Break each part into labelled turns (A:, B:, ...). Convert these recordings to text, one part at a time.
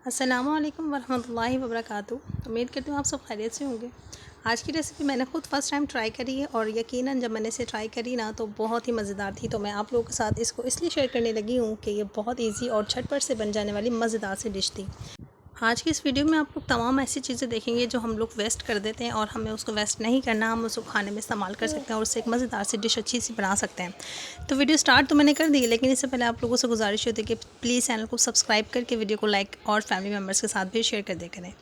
A: अस्सलामुअलैकुम वरहमतुल्लाहि वबरकातुहू। उम्मीद करती हूँ आप सब खैरियत से होंगे। आज की रेसिपी मैंने खुद फ़र्स्ट टाइम ट्राई करी है और यकीनन जब मैंने इसे ट्राई करी ना तो बहुत ही मज़ेदार थी। तो मैं आप लोगों के साथ इसको इसलिए शेयर करने लगी हूँ कि ये बहुत ईजी और झटपट से बन जाने वाली मज़ेदार सी डिश थी। आज की इस वीडियो में आप लोग तमाम ऐसी चीज़ें देखेंगे जो हम लोग वेस्ट कर देते हैं और हमें उसको वेस्ट नहीं करना, हम उसको खाने में इस्तेमाल कर सकते हैं और उससे एक मज़ेदार सी डिश अच्छी सी बना सकते हैं। तो वीडियो स्टार्ट तो मैंने कर दी, लेकिन इससे पहले आप लोगों से गुजारिश होती है कि प्लीज़ चैनल को सब्सक्राइब करके वीडियो को लाइक और फैमिली मेम्बर्स के साथ भी शेयर कर दिया करें।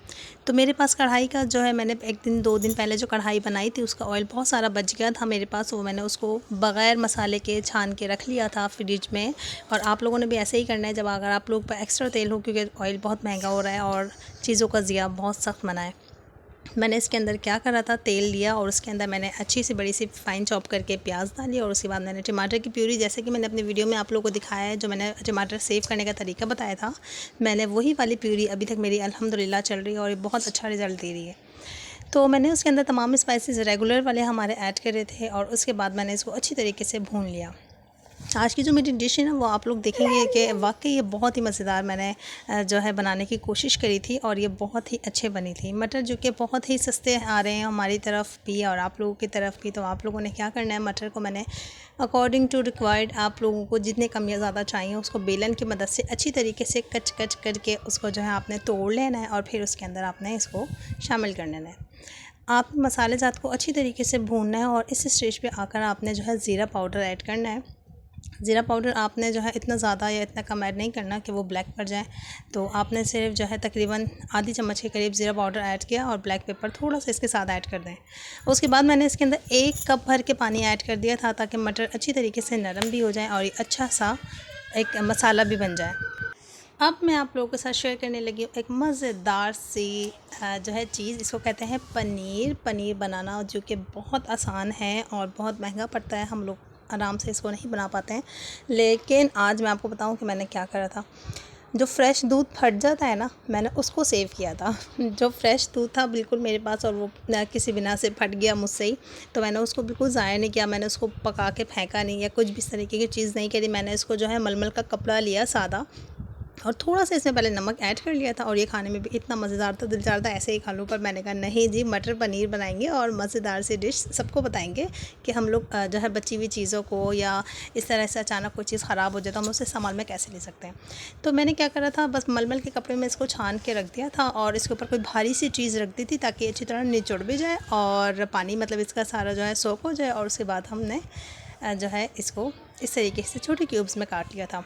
A: तो मेरे पास कढ़ाई का जो है, मैंने एक दिन 2 दिन पहले जो कढ़ाई बनाई थी उसका ऑयल बहुत सारा बच गया था मेरे पास, वो मैंने उसको बग़ैर मसाले के छान के रख लिया था फ्रिज में। और आप लोगों ने भी ऐसे ही करना है जब अगर आप लोग पर एक्स्ट्रा तेल हो, क्योंकि ऑयल बहुत महंगा हो रहा है और चीज़ों का ज़िया बहुत सख्त मना है। मैंने इसके अंदर क्या करा था, तेल लिया और उसके अंदर मैंने अच्छी सी बड़ी सी फ़ाइन चॉप करके प्याज डाली और उसके बाद मैंने टमाटर की प्यूरी, जैसे कि मैंने अपनी वीडियो में आप लोगों को दिखाया है, जो मैंने टमाटर सेव करने का तरीका बताया था, मैंने वही वाली प्यूरी अभी तक मेरी अल्हम्दुलिल्लाह चल रही है और ये बहुत अच्छा रिज़ल्ट दे रही है। तो मैंने उसके अंदर तमाम स्पाइसेस रेगुलर वाले हमारे ऐड करे थे और उसके बाद मैंने इसको अच्छी तरीके से भून लिया। आज की जो मेरी डिश है ना, वो आप लोग देखेंगे कि वाकई ये बहुत ही मज़ेदार मैंने जो है बनाने की कोशिश करी थी और ये बहुत ही अच्छे बनी थी। मटर जो कि बहुत ही सस्ते आ रहे हैं हमारी तरफ भी और आप लोगों की तरफ भी, तो आप लोगों ने क्या करना है, मटर को मैंने अकॉर्डिंग टू रिक्वायर्ड, आप लोगों को जितने कम या ज़्यादा चाहिए उसको बेलन की मदद से अच्छी तरीके से कच कच करके उसको जो है आपने तोड़ लेना है और फिर उसके अंदर आपने इसको शामिल कर लेना है। आप मसाले ज़ात को अच्छी तरीके से भूनना है और इस स्टेज पे आकर आपने जो है ज़ीरा पाउडर ऐड करना है। ज़ीरा पाउडर आपने जो है इतना ज़्यादा या इतना कम ऐड नहीं करना कि वो ब्लैक पड़ जाए। तो आपने सिर्फ जो है तकरीबन आधी चम्मच के करीब ज़ीरा पाउडर ऐड किया और ब्लैक पेपर थोड़ा सा इसके साथ ऐड कर दें। उसके बाद मैंने इसके अंदर 1 कप भर के पानी ऐड कर दिया था ताकि मटर अच्छी तरीके से नरम भी हो जाए और ये अच्छा सा एक मसाला भी बन जाए। अब मैं आप लोगों के साथ शेयर करने लगी हूँ एक मज़ेदार सी जो है चीज़, इसको कहते हैं पनीर बनाना, जो कि बहुत आसान है और बहुत महंगा पड़ता है। हम लोग आराम से इसको नहीं बना पाते हैं। लेकिन आज मैं आपको बताऊं कि मैंने क्या करा था। जो फ्रेश दूध फट जाता है ना, मैंने उसको सेव किया था। जो फ्रेश दूध था बिल्कुल मेरे पास और वो किसी बिना से फट गया मुझसे ही, तो मैंने उसको बिल्कुल ज़ाया नहीं किया। मैंने उसको पका के फेंका नहीं या कुछ भी इस तरीके की चीज़ नहीं करी। मैंने इसको जो है मलमल का कपड़ा लिया सादा और थोड़ा सा इसमें पहले नमक ऐड कर लिया था और ये खाने में भी इतना मज़ेदार था, दिल चाहता ऐसे ही खा लूँ। पर मैंने कहा नहीं जी, मटर पनीर बनाएंगे और मज़ेदार सी डिश सबको बताएंगे कि हम लोग जो है बची हुई चीज़ों को या इस तरह से अचानक कोई चीज़ ख़राब हो जाए तो हम उसे इस्तेमाल में कैसे ले सकते हैं। तो मैंने क्या करा था, बस मलमल के कपड़े में इसको छान के रख दिया था और इसके ऊपर कोई भारी सी चीज़ रख दी थी ताकि अच्छी तरह निचोड़ भी जाए और पानी मतलब इसका सारा जो है सोख हो जाए। और उसके बाद हमने जो है इसको इस तरीके से छोटे क्यूब्स में काट लिया था।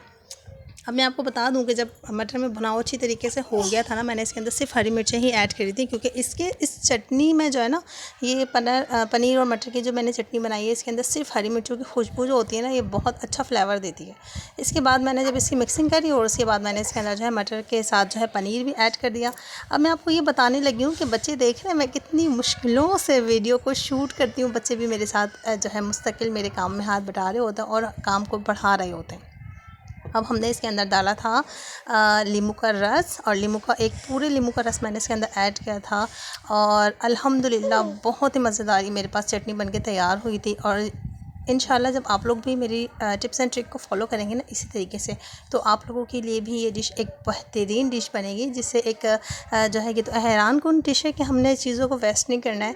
A: अब मैं आपको बता दूं कि जब मटर में भुनाव अच्छी तरीके से हो गया था ना, मैंने इसके अंदर सिर्फ हरी मिर्चें ही ऐड करी थी, क्योंकि इस चटनी में जो है ना, ये पनीर और मटर की जो मैंने चटनी बनाई है, इसके अंदर सिर्फ हरी मिर्चों की खुशबू जो होती है ना, ये बहुत अच्छा फ्लेवर देती है। इसके बाद मैंने जब इसकी मिक्सिंग करी और उसके बाद मैंने इसके अंदर जो है मटर के साथ जो है पनीर भी ऐड कर दिया। अब मैं आपको ये बताने लगी हूँ कि बच्चे देख रहे हैं मैं कितनी मुश्किलों से वीडियो को शूट करती हूँ। बच्चे भी मेरे साथ जो है मुस्तकिल मेरे काम में हाथ बटा रहे होते हैं और काम को बढ़ा रहे होते हैं। अब हमने इसके अंदर डाला था नींबू का रस, और एक पूरे नींबू का रस मैंने इसके अंदर ऐड किया था और अल्हम्दुलिल्लाह बहुत ही मज़ेदार मेरे पास चटनी बनके तैयार हुई थी। और इंशाल्लाह जब आप लोग भी मेरी टिप्स एंड ट्रिक को फॉलो करेंगे ना इसी तरीके से, तो आप लोगों के लिए भी ये डिश एक बेहतरीन डिश बनेगी, जिससे एक जो है कि तो हैरान कुन डिश है कि हमने चीज़ों को वेस्ट नहीं करना है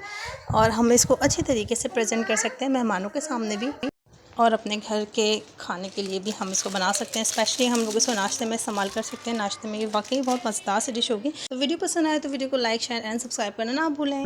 A: और हम इसको अच्छी तरीके से प्रेजेंट कर सकते हैं मेहमानों के सामने भी और अपने घर के खाने के लिए भी हम इसको बना सकते हैं। स्पेशली हम लोग इसको नाश्ते में इस्तेमाल कर सकते हैं। नाश्ते में ये वाकई बहुत मज़ेदार सी डिश होगी। तो वीडियो पसंद आए तो वीडियो को लाइक शेयर एंड सब्सक्राइब करना ना भूलें।